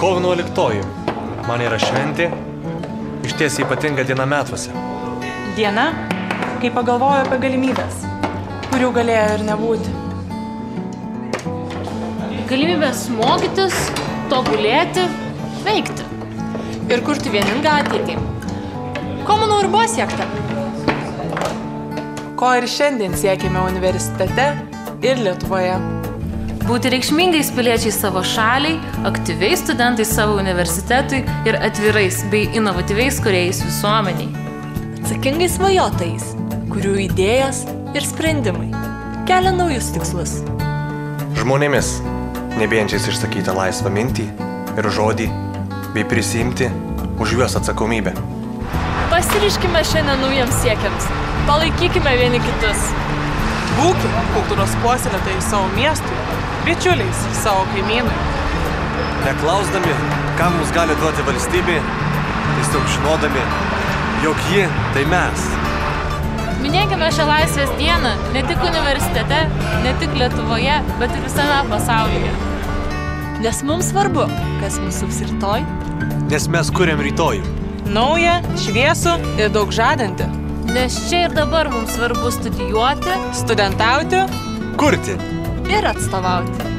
Kovo 11. Man yra šventė, išties ypatinga diena metuose. Diena, kai pagalvoju apie galimybės, kurių galėjo ir nebūti. Galimybės mokytis, tobulėti, veikti. Ir kurti vieningą ateitį. Ko manau ir buvo siekta? Ko ir šiandien siekime universitete ir Lietuvoje. Būti reikšmingais piliečiais savo šaliai, aktyviais studentais savo universitetui ir atvirais bei inovatyviais kūrėjais visuomeniai. Atsakingais svajotojais, kurių idėjos ir sprendimai kelia naujus tikslus. Žmonėmis, nebijančiais išsakyti laisvą mintį ir žodį, bei prisiimti už juos atsakomybę. Pasiryškime šiandien naujiems siekiams. Palaikykime vieni kitus. Būkime kultūros puoselėtojai savo miestui, bičiuliais savo kaimynui. Neklausdami, ką mums gali duoti valstybė, tiesiog žinodami, jog ji tai mes. Minėkime šią laisvės dieną ne tik universitete, ne tik Lietuvoje, bet ir visame pasaulyje. Nes mums svarbu, kas mus sups rytoj. Nes mes kuriam rytojų. Naują, šviesų ir daug žadantį. Nes čia ir dabar mums svarbu studijuoti, Studentauti Kurti Ir atstovauti.